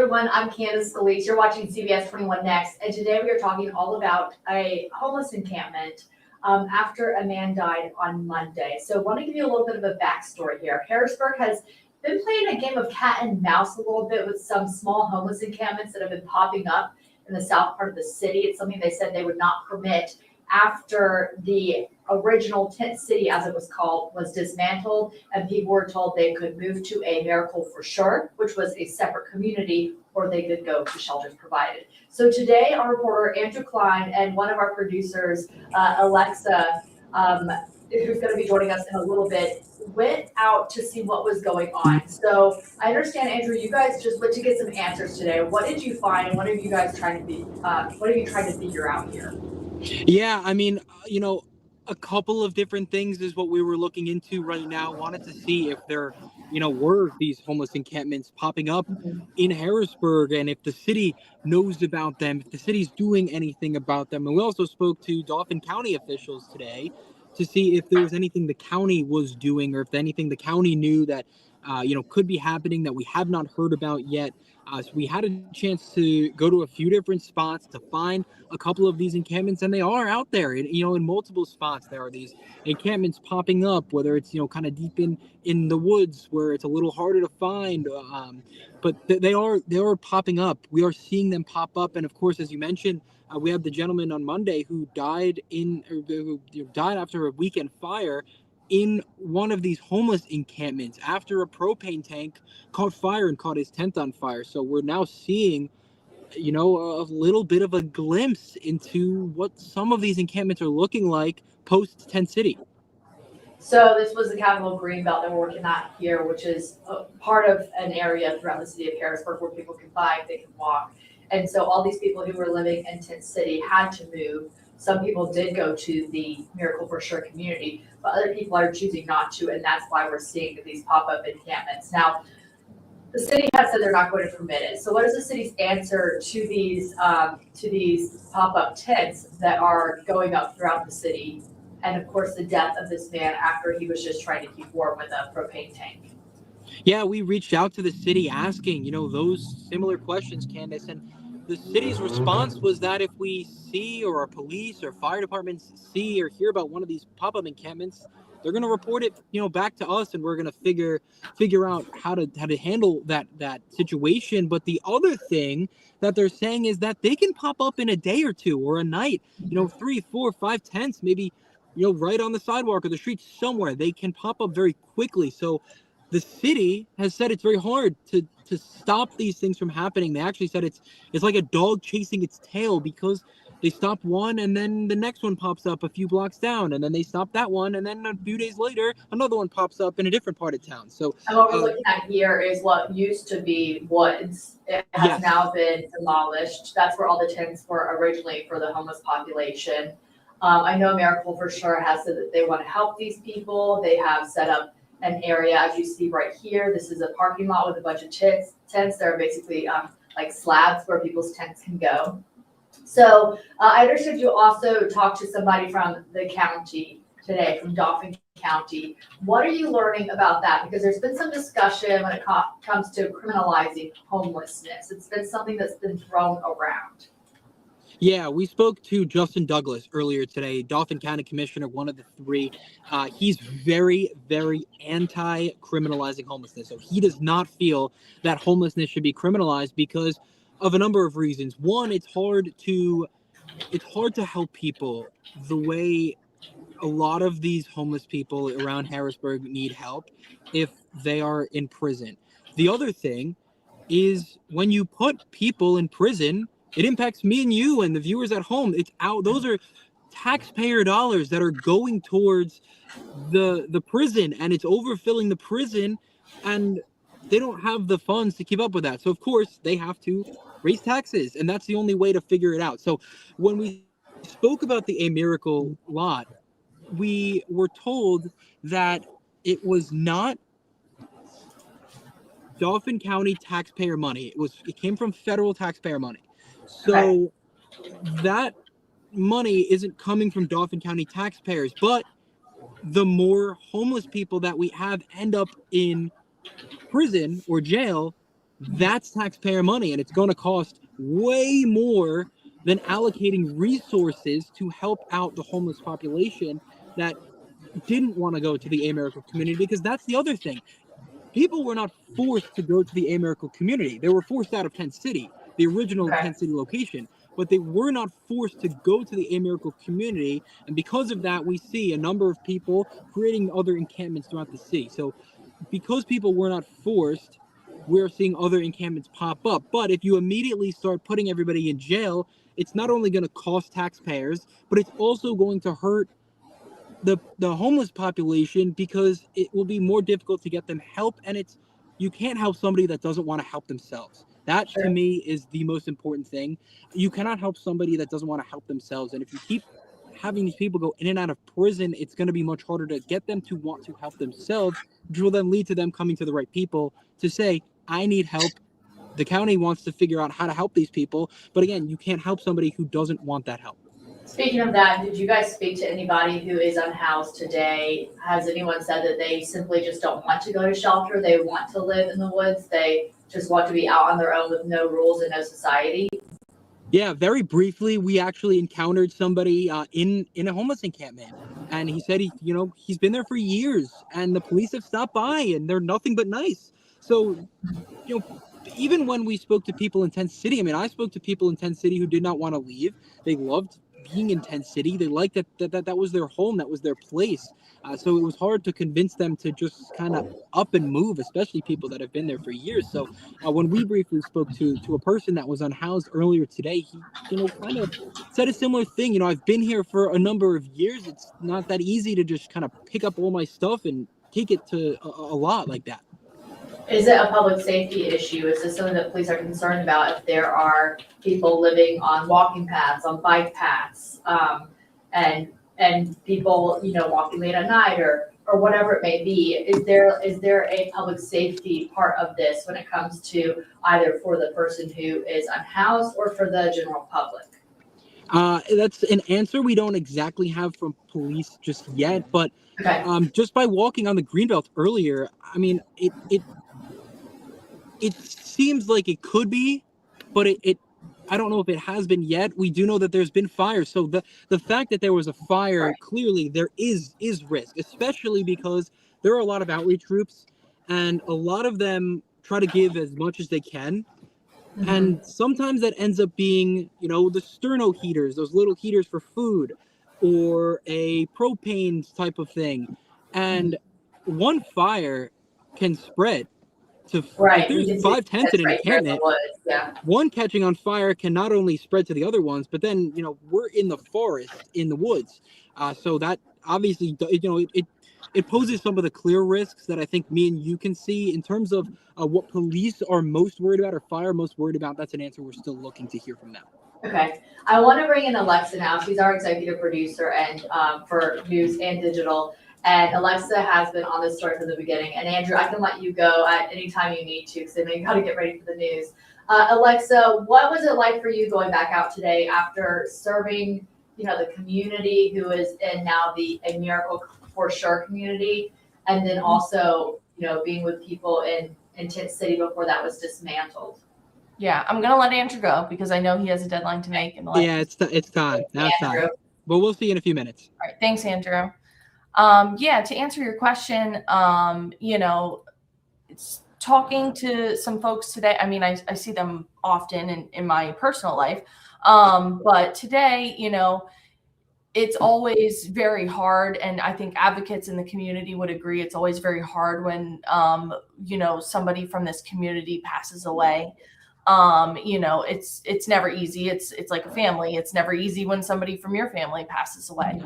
everyone, I'm Candace Scalese. You're watching CBS 21 Next, and today we are talking all about a homeless encampment after a man died on Monday. So I want to give you a little bit of a backstory here. Harrisburg has been playing a game of cat and mouse a little bit with some small homeless encampments that have been popping up in the south part of the city. It's something they said they would not permit after the original tent city, as it was called, was dismantled, and people were told they could move to a Miracle for Sure, which was a separate community, or they could go to shelters provided. So today, our reporter Andrew Klein and one of our producers, Alexa, who's going to be joining us in a little bit, went out to see what was going on. So I understand, Andrew, you guys just went to get some answers today. What did you find, and what are you guys trying to be? What are you trying to figure out here? Yeah, I mean, a couple of different things is what we were looking into right now. Wanted to see if there, were these homeless encampments popping up in Harrisburg, and if the city knows about them, if the city's doing anything about them. And we also spoke to Dauphin County officials today to see if there was anything the county was doing, or if anything the county knew that, could be happening that we have not heard about yet. So we had a chance to go to a few different spots to find a couple of these encampments, and they are out there. In multiple spots there are these encampments popping up, whether it's kind of deep in the woods where it's a little harder to find, but they are popping up. We are seeing them pop up, and of course, as you mentioned, we have the gentleman on Monday who died after a weekend fire in one of these homeless encampments after a propane tank caught fire and caught his tent on fire. So we're now seeing a little bit of a glimpse into what some of these encampments are looking like post Tent City. So this was the Capital Greenbelt that we're working at here, which is a part of an area throughout the city of Harrisburg where people can bike, they can walk. And so all these people who were living in Tent City had to move. Some people did go to the Miracle for Sure community, but other people are choosing not to, and that's why we're seeing these pop-up encampments. Now, the city has said they're not going to permit it. So what is the city's answer to these pop-up tents that are going up throughout the city? And of course, the death of this man after he was just trying to keep warm with a propane tank. Yeah, we reached out to the city asking, those similar questions, Candace, and the city's response was that if we see, or our police or fire departments see or hear about one of these pop-up encampments, they're going to report it, back to us, and we're going to figure out how to handle that situation. But the other thing that they're saying is that they can pop up in a day or two or a night, 3, 4, 5 tents, maybe, right on the sidewalk or the street somewhere. They can pop up very quickly. So the city has said it's very hard to stop these things from happening. They actually said it's like a dog chasing its tail, because they stop one and then the next one pops up a few blocks down, and then they stop that one, and then a few days later another one pops up in a different part of town. So and what we're looking at here is what used to be woods. It has now been demolished. That's where all the tents were originally for the homeless population. I know Miracle for Sure has said that they want to help these people. They have set up an area, as you see right here. This is a parking lot with a bunch of tents. They're basically like slabs where people's tents can go. So I understood you also talked to somebody from the county today, from Dauphin County. What are you learning about that? Because there's been some discussion when it comes to criminalizing homelessness. It's been something that's been thrown around. Yeah, we spoke to Justin Douglas earlier today, Dauphin County Commissioner, one of the three. He's very, very anti-criminalizing homelessness. So he does not feel that homelessness should be criminalized because of a number of reasons. One, it's hard to help people the way a lot of these homeless people around Harrisburg need help if they are in prison. The other thing is, when you put people in prison, it impacts me and you and the viewers at home. It's out. Those are taxpayer dollars that are going towards the prison, and it's overfilling the prison, and they don't have the funds to keep up with that. So of course they have to raise taxes, and that's the only way to figure it out. So when we spoke about the A Miracle lot, we were told that it was not Dauphin County taxpayer money. It came from federal taxpayer money. So that money isn't coming from Dauphin County taxpayers, but the more homeless people that we have end up in prison or jail, That's taxpayer money, and it's going to cost way more than allocating resources to help out the homeless population that didn't want to go to the Americal community, because that's the other thing. People were not forced to go to the Americal community. They were forced out of Tent City, the original Okay. Tent City location, but they were not forced to go to the Americal community. And because of that, we see a number of people creating other encampments throughout the city. So because people were not forced, we're seeing other encampments pop up. But if you immediately start putting everybody in jail, it's not only going to cost taxpayers, but it's also going to hurt the homeless population, because it will be more difficult to get them help. And it's, you can't help somebody that doesn't want to help themselves. That to Sure. me is the most important thing. You cannot help somebody that doesn't want to help themselves. And if you keep having these people go in and out of prison, it's going to be much harder to get them to want to help themselves, which will then lead to them coming to the right people to say, I need help. The county wants to figure out how to help these people. But again, you can't help somebody who doesn't want that help. Speaking of that, did you guys speak to anybody who is unhoused today? Has anyone said that they simply just don't want to go to shelter? They want to live in the woods. They just want to be out on their own with no rules and no society? Yeah, very briefly, we actually encountered somebody in a homeless encampment, and he said he's been there for years, and the police have stopped by, and they're nothing but nice. So, you know, even when we spoke to people in Tent City, I mean, I spoke to people in Tent City who did not want to leave. They loved being in Tent City. They liked that was their home, that was their place. So it was hard to convince them to just kind of up and move, especially people that have been there for years. So when we briefly spoke to a person that was unhoused earlier today, he kind of said a similar thing. I've been here for a number of years. It's not that easy to just kind of pick up all my stuff and take it to a lot like that. Is it a public safety issue? Is this something that police are concerned about if there are people living on walking paths, on bike paths, and people, walking late at night or whatever it may be? Is there a public safety part of this when it comes to either for the person who is unhoused or for the general public? That's an answer we don't exactly have from police just yet, but Okay. just by walking on the greenbelt earlier, I mean, it seems like it could be, but I don't know if it has been yet. We do know that there's been fires, so the fact that there was a fire, Right. clearly there is risk, especially because there are a lot of outreach groups, and a lot of them try to give as much as they can. Mhm. And sometimes that ends up being, the sterno heaters, those little heaters for food, or a propane type of thing. And one fire can spread to, if Right. We there's can see 5 tents this in an right here in the encampment, woods. Yeah. one catching on fire can not only spread to the other ones, but then, we're in the forest, in the woods. So that obviously, it poses some of the clear risks that I think me and you can see in terms of what police are most worried about, or fire most worried about. That's an answer we're still looking to hear from them. Okay, I want to bring in Alexa now. She's our executive producer and for news and digital. And Alexa has been on this story from the beginning. And Andrew, I can let you go at any time you need to, because I know you got to get ready for the news. Alexa, what was it like for you going back out today after serving, the community who is in now a Miracle for Sure community, and then also, being with people in Tent City before that was dismantled? Yeah, I'm gonna let Andrew go because I know he has a deadline to make. Yeah, it's time. Now it's time. But we'll see you in a few minutes. All right, thanks, Andrew. Yeah, to answer your question, it's talking to some folks today. I mean, I see them often in my personal life, but today, it's always very hard, and I think advocates in the community would agree. It's always very hard when somebody from this community passes away. It's never easy. It's like a family. It's never easy when somebody from your family passes away.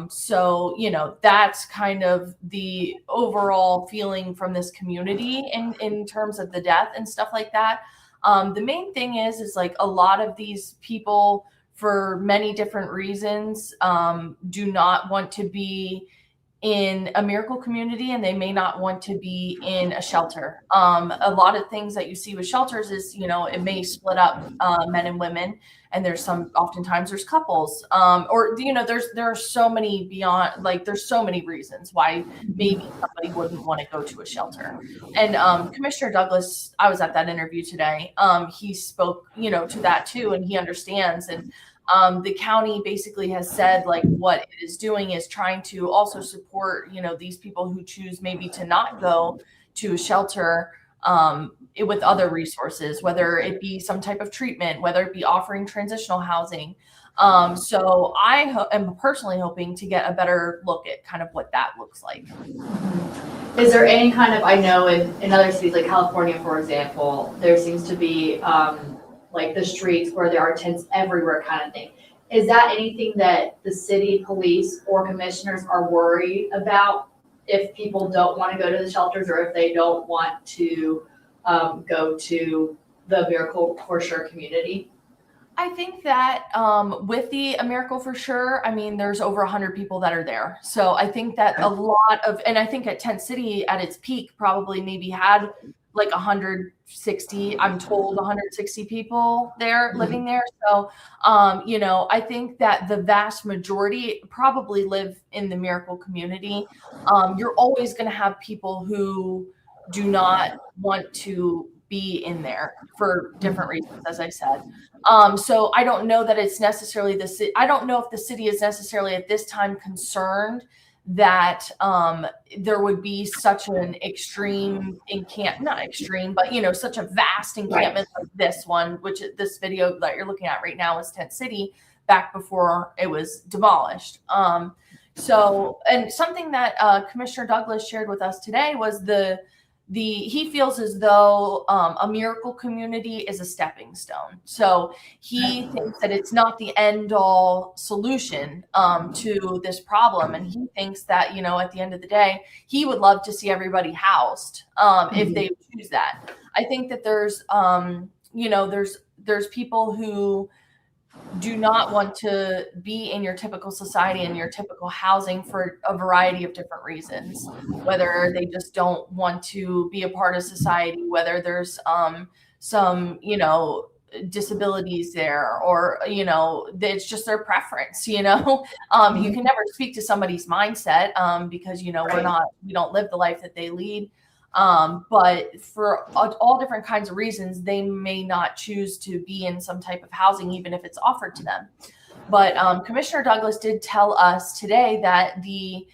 So that's kind of the overall feeling from this community in terms of the death and stuff like that. The main thing is like a lot of these people, for many different reasons, do not want to be in a miracle community and they may not want to be in a shelter. A lot of things that you see with shelters is, it may split up men and women, and oftentimes there's couples, or, there are so many beyond, like, there's so many reasons why maybe somebody wouldn't want to go to a shelter. And Commissioner Douglas, I was at that interview today. He spoke, to that too, and he understands. And the county basically has said, like, what it is doing is trying to also support, these people who choose maybe to not go to a shelter with other resources, whether it be some type of treatment, whether it be offering transitional housing. So I am personally hoping to get a better look at kind of what that looks like. Is there any kind of, I know in other cities like California, for example, there seems to be like the streets where there are tents everywhere kind of thing. Is that anything that the city police or commissioners are worried about if people don't want to go to the shelters, or if they don't want to go to the Miracle for Sure community? I think that with the A Miracle for Sure, I mean, there's over 100 people that are there. So I think that a lot of, and I think at Tent City at its peak probably maybe had like 160, I'm told 160 people there living there. So, I think that the vast majority probably live in the Miracle community. You're always going to have people who do not want to be in there for different reasons, as I said. So I don't know that it's necessarily I don't know if the city is necessarily at this time concerned that there would be such an extreme not extreme, but such a vast encampment like this one, which this video that you're looking at right now is Tent City back before it was demolished. So, and something that Commissioner Douglas shared with us today was he feels as though a miracle community is a stepping stone. So he thinks that it's not the end all solution to this problem. And he thinks that, at the end of the day, he would love to see everybody housed if they choose that. I think that there's people who do not want to be in your typical society and your typical housing for a variety of different reasons, whether they just don't want to be a part of society, whether there's some disabilities there, or it's just their preference. You can never speak to somebody's mindset because we don't live the life that they lead. But for all different kinds of reasons, they may not choose to be in some type of housing, even if it's offered to them. But Commissioner Douglas did tell us today that the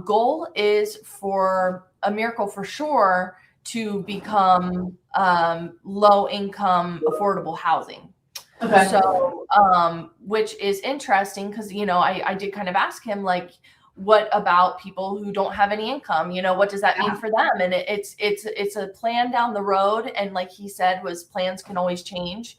goal is for A Miracle for Sure to become low income affordable housing. Okay. So, which is interesting because, I did kind of ask him, like, what about people who don't have any income? What does that mean for them? And it's a plan down the road. And like he said, plans can always change.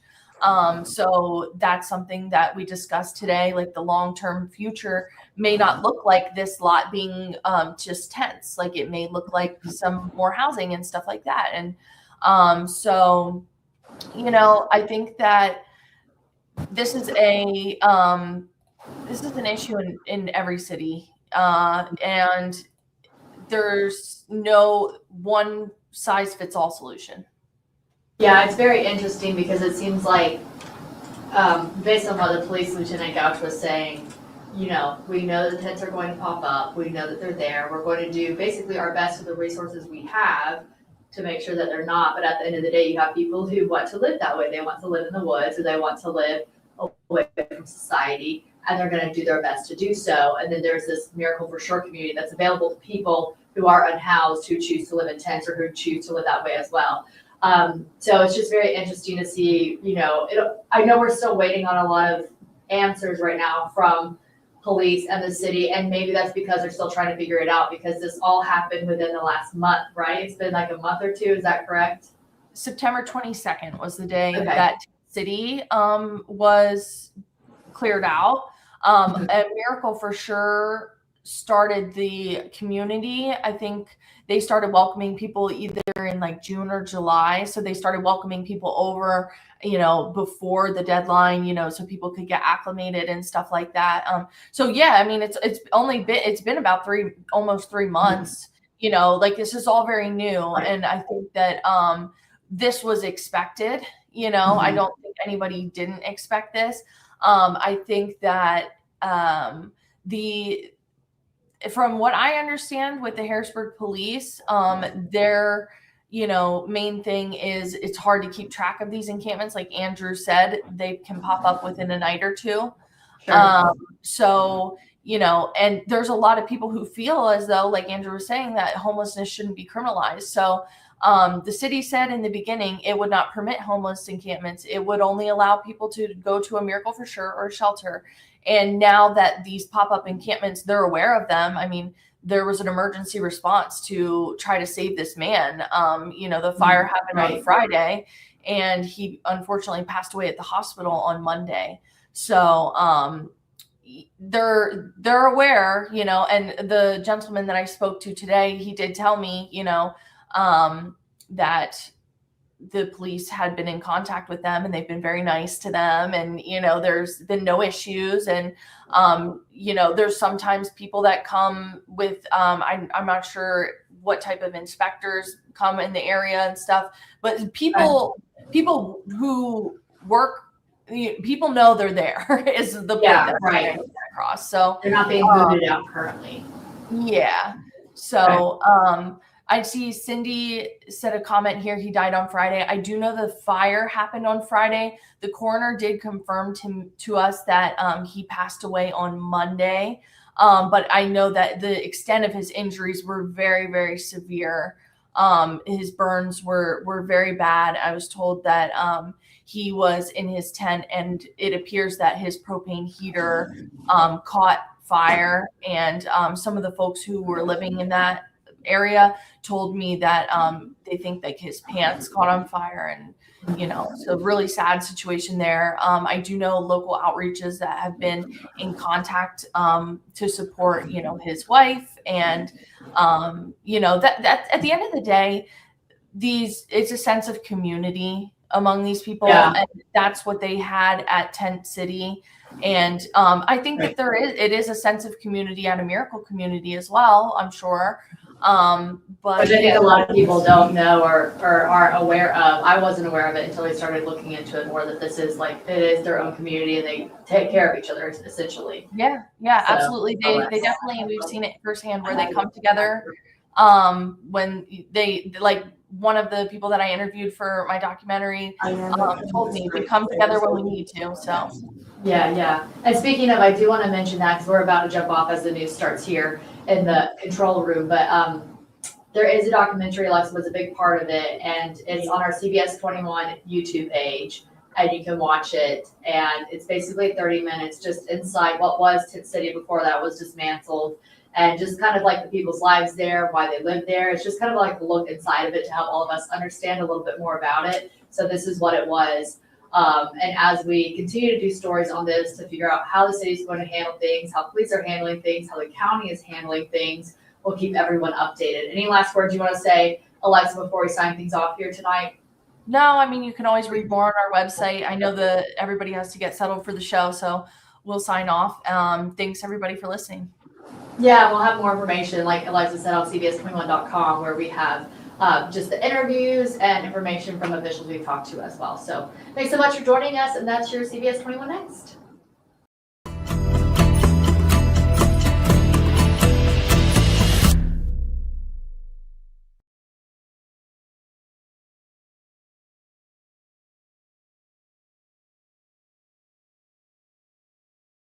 So that's something that we discussed today. Like, the long-term future may not look like this lot being just tents. Like, it may look like some more housing and stuff like that. And so, I think that this is an issue in every city. And there's no one size fits all solution. Yeah, it's very interesting because it seems like, based on what the police lieutenant Gouch was saying, we know the tents are going to pop up. We know that they're there. We're going to do basically our best with the resources we have to make sure that they're not. But at the end of the day, you have people who want to live that way. They want to live in the woods, or they want to live away from society, and they're going to do their best to do so. And then there's this Miracle for Sure community that's available to people who are unhoused, who choose to live in tents, or who choose to live that way as well. So it's just very interesting to see, I know we're still waiting on a lot of answers right now from police and the city, and maybe that's because they're still trying to figure it out, because this all happened within the last month, right? It's been like a month or two, is that correct? September 22nd was the day that city was cleared out. A Miracle for Sure started the community, I think they started welcoming people either in like June or July. So they started welcoming people over, before the deadline, so people could get acclimated and stuff like that. So yeah, I mean, it's been about almost 3 months, like this is all very new. Right. And I think that, this was expected, I don't think anybody didn't expect this. I think that, from what I understand with the Harrisburg police, their main thing is it's hard to keep track of these encampments. Like Andrew said, they can pop up within a night or two. Sure. So, and there's a lot of people who feel as though, like Andrew was saying, that homelessness shouldn't be criminalized. So the city said in the beginning it would not permit homeless encampments. It would only allow people to go to a Miracle for Sure or a shelter. And now that these pop-up encampments, they're aware of them. I mean, there was an emergency response to try to save this man. The fire happened on Friday, and he unfortunately passed away at the hospital on Monday. So they're aware, and the gentleman that I spoke to today, he did tell me, that the police had been in contact with them and they've been very nice to them. And, there's been no issues. And, there's sometimes people that come with, I'm not sure what type of inspectors come in the area and stuff, but people who work, people know they're there is the point that I'm across. So they're not being booted out currently. Yeah. So, I see Cindy said a comment here. He died on Friday. I do know the fire happened on Friday. The coroner did confirm to us that he passed away on Monday. But I know that the extent of his injuries were very, very severe. His burns were very bad. I was told that he was in his tent, and it appears that his propane heater caught fire. And some of the folks who were living in that area told me that they think like his pants caught on fire, and so really sad situation there. I do know local outreaches that have been in contact to support his wife, and that at the end of the day, it's a sense of community among these people, and that's what they had at Tent City. And I think that it is a sense of community at a Miracle community as well, I'm sure. But I think a lot of people don't know or aren't aware of. I wasn't aware of it until I started looking into it more, that this is it is their own community and they take care of each other essentially. Yeah, absolutely. They definitely, we've seen it firsthand where they come together. When they, like one of the people that I interviewed for my documentary told me we come together when we need to. So yeah. And speaking of, I do want to mention that because we're about to jump off as the news starts here in the control room, but there is a documentary. Alexa was a big part of it, and it's on our CBS 21 YouTube page, and you can watch it. And it's basically 30 minutes just inside what was Tent City before that was dismantled, and just kind of like the people's lives there, why they lived there. It's just kind of like a look inside of it to help all of us understand a little bit more about it. So this is what it was. And as we continue to do stories on this to figure out how the city is going to handle things, how police are handling things, how the county is handling things, we'll keep everyone updated. Any last words you want to say, Alexa, before we sign things off here tonight? No, I mean, you can always read more on our website. I know that everybody has to get settled for the show, so we'll sign off. Thanks everybody for listening. Yeah, we'll have more information, like Alexa said, on CBS21.com, where we have just the interviews and information from officials we've talked to as well. So thanks so much for joining us, and that's your CBS 21 Next.